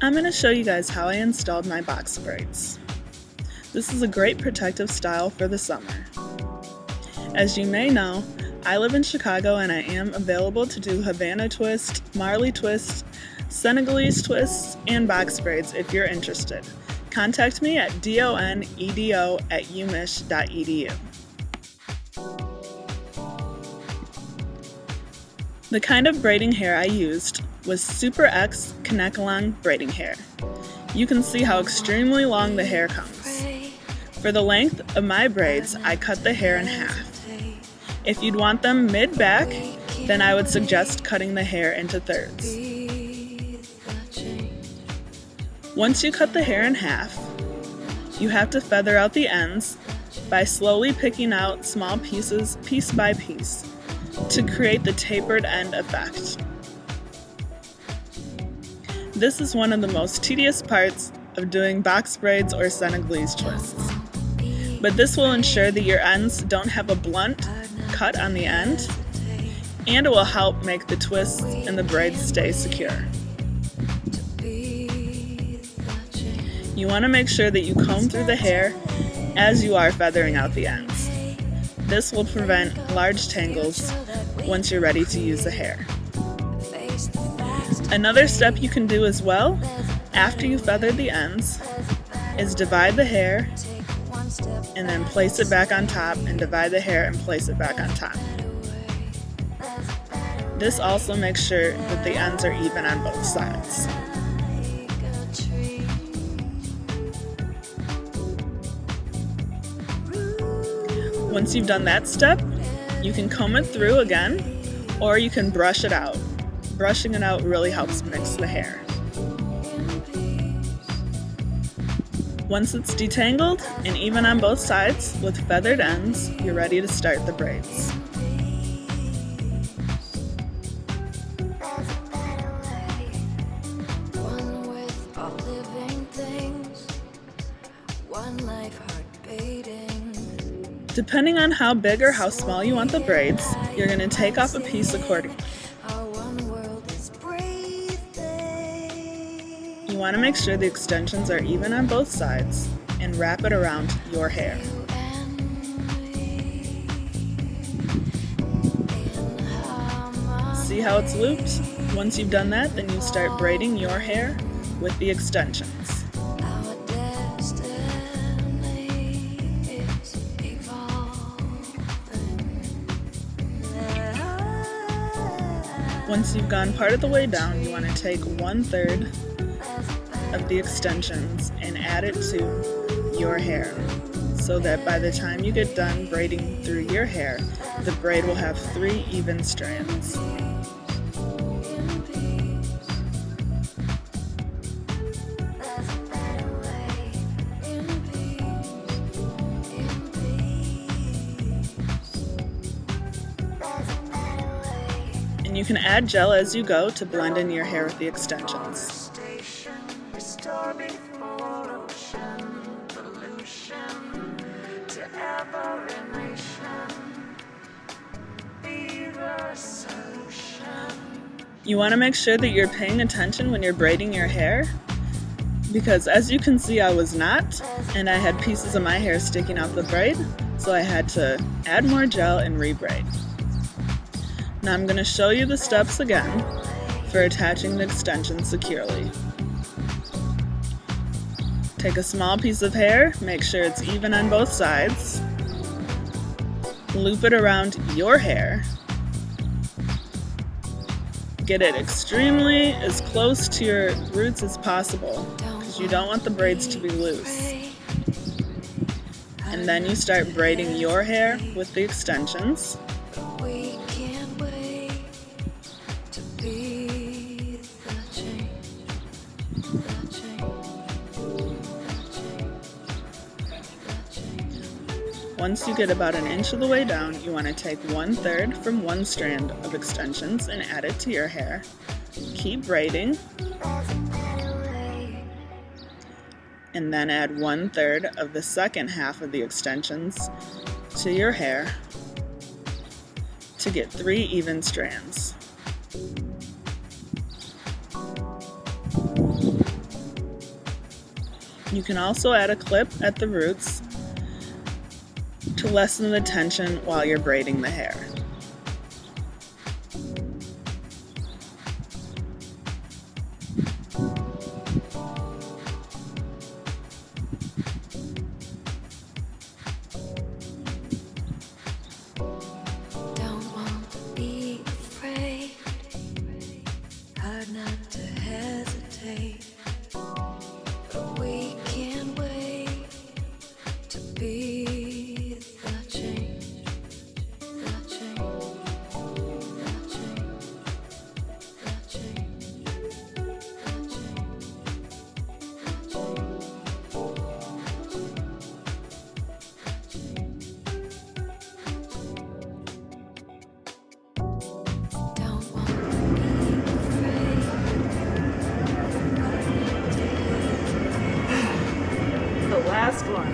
I'm going to show you guys how I installed my box braids. This is a great protective style for the summer. As you may know, I live in Chicago and I am available to do Havana twist, Marley twist, Senegalese twists, and box braids if you're interested. Contact me at donedo@umich.edu. The kind of braiding hair I used was Super X Kanekalon braiding hair. You can see how extremely long the hair comes. For the length of my braids, I cut the hair in half. If you'd want them mid-back, then I would suggest cutting the hair into thirds. Once you cut the hair in half, you have to feather out the ends by slowly picking out small pieces, piece by piece, to create the tapered end effect. This is one of the most tedious parts of doing box braids or Senegalese twists. But this will ensure that your ends don't have a blunt cut on the end, and it will help make the twists and the braids stay secure. You want to make sure that you comb through the hair as you are feathering out the ends. This will prevent large tangles once you're ready to use the hair. Another step you can do as well, after you feather the ends, is divide the hair and then place it back on top, and divide the hair and place it back on top. This also makes sure that the ends are even on both sides. Once you've done that step, you can comb it through again, or you can brush it out. Brushing it out really helps mix the hair. Once it's detangled and even on both sides with feathered ends, you're ready to start the braids. Depending on how big or how small you want the braids, you're going to take off a piece accordingly. You want to make sure the extensions are even on both sides and wrap it around your hair. See how it's looped? Once you've done that, then you start braiding your hair with the extensions. Once you've gone part of the way down, you want to take 1/3 of the extensions and add it to your hair, so that by the time you get done braiding through your hair, the braid will have 3 even strands. And you can add gel as you go to blend in your hair with the extensions. You want to make sure that you're paying attention when you're braiding your hair, because as you can see, I was not, and I had pieces of my hair sticking out the braid, so I had to add more gel and re-braid. Now I'm going to show you the steps again for attaching the extensions securely. Take a small piece of hair, make sure it's even on both sides, loop it around your hair, get it extremely as close to your roots as possible, because you don't want the braids to be loose. And then you start braiding your hair with the extensions. Once you get about an inch of the way down, you want to take 1/3 from one strand of extensions and add it to your hair. Keep braiding, and then add 1/3 of the second half of the extensions to your hair to get 3 even strands. You can also add a clip at the roots to lessen the tension while you're braiding the hair. Not to hesitate, but we can't wait to be the change, the change, the change, the change, the change, don't want to be afraid. The last one.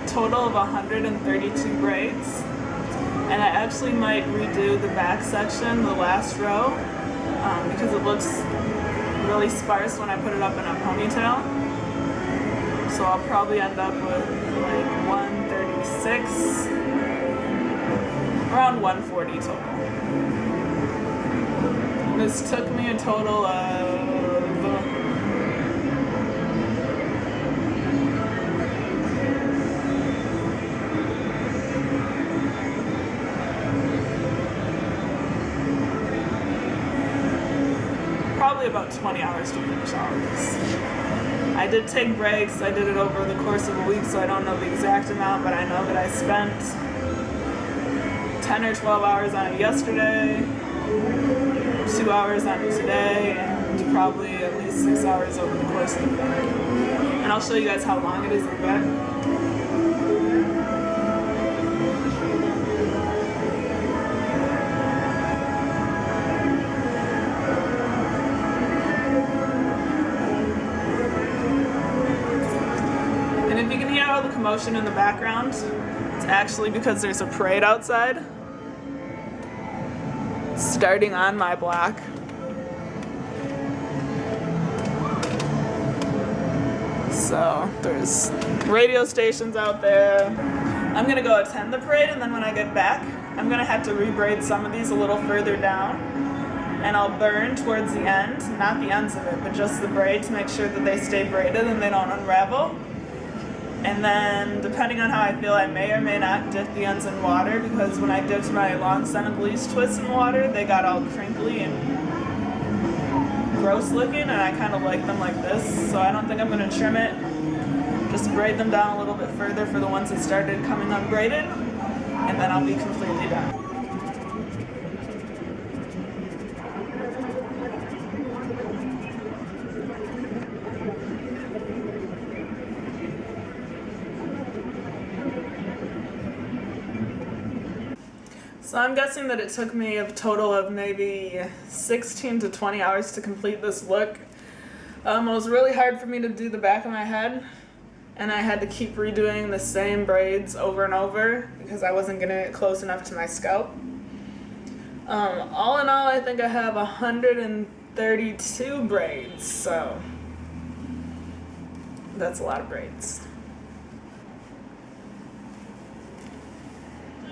Total of 132 braids, and I actually might redo the back section, the last row, because it looks really sparse when I put it up in a ponytail. So I'll probably end up with like 136, around 140 total. And this took me a total of probably about 20 hours to finish all of this. I did take breaks. I did it over the course of a week, so I don't know the exact amount, but I know that I spent 10 or 12 hours on it yesterday, 2 hours on it today, and probably at least 6 hours over the course of the week. And I'll show you guys how long it is in the back. The commotion in the background, it's actually because there's a parade outside starting on my block. So there's radio stations out there. I'm gonna go attend the parade, and then when I get back, I'm gonna have to rebraid some of these a little further down, and I'll burn towards the end, not the ends of it, but just the braid to make sure that they stay braided and they don't unravel. And then, depending on how I feel, I may or may not dip the ends in water, because when I dipped my long Senegalese twists in water, they got all crinkly and gross looking, and I kind of like them like this. So I don't think I'm going to trim it. Just braid them down a little bit further for the ones that started coming unbraided. and then I'll be completely done. So I'm guessing that it took me a total of maybe 16 to 20 hours to complete this look. It was really hard for me to do the back of my head, and I had to keep redoing the same braids over and over because I wasn't getting it close enough to my scalp. All in all, I think I have 132 braids, so that's a lot of braids.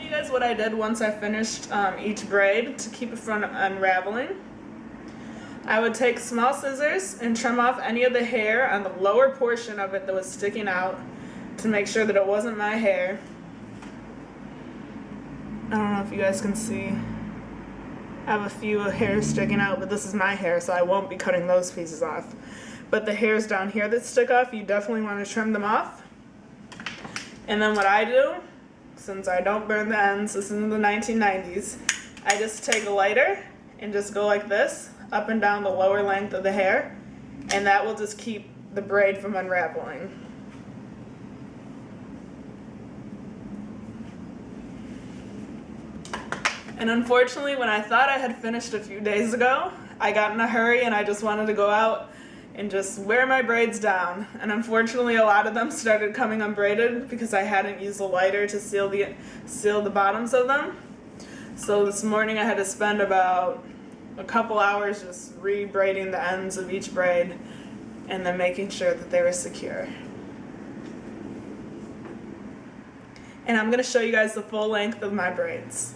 You guys what I did once I finished each braid to keep it from unraveling. I would take small scissors and trim off any of the hair on the lower portion of it that was sticking out to make sure that it wasn't my hair. I don't know if you guys can see. I have a few hairs sticking out, but this is my hair, so I won't be cutting those pieces off. But the hairs down here that stick off, you definitely want to trim them off. And then what I do, since I don't burn the ends, this is in the 1990s, I just take a lighter and just go like this, up and down the lower length of the hair, and that will just keep the braid from unraveling. And unfortunately, when I thought I had finished a few days ago, I got in a hurry and I just wanted to go out and just wear my braids down. And unfortunately, a lot of them started coming unbraided because I hadn't used a lighter to seal the bottoms of them. So this morning I had to spend about a couple hours just re-braiding the ends of each braid and then making sure that they were secure. And I'm going to show you guys the full length of my braids.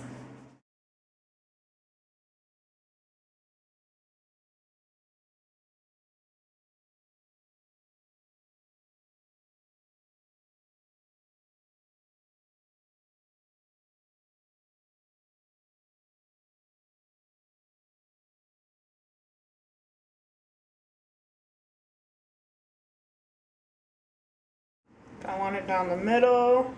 I want it down the middle.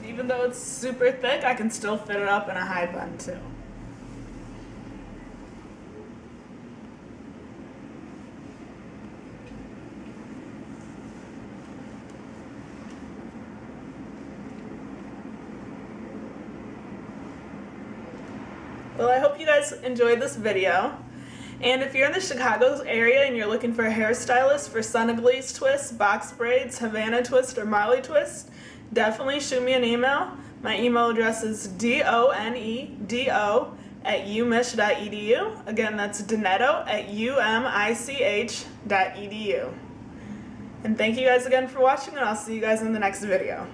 Even though it's super thick, I can still fit it up in a high bun too. Well, I hope you guys enjoyed this video. And if you're in the Chicago area and you're looking for a hairstylist for Senegalese twists, box braids, Havana twist, or Mali twist, definitely shoot me an email. My email address is donedo@umich.edu. Again, that's donetto@umich.edu. And thank you guys again for watching, and I'll see you guys in the next video.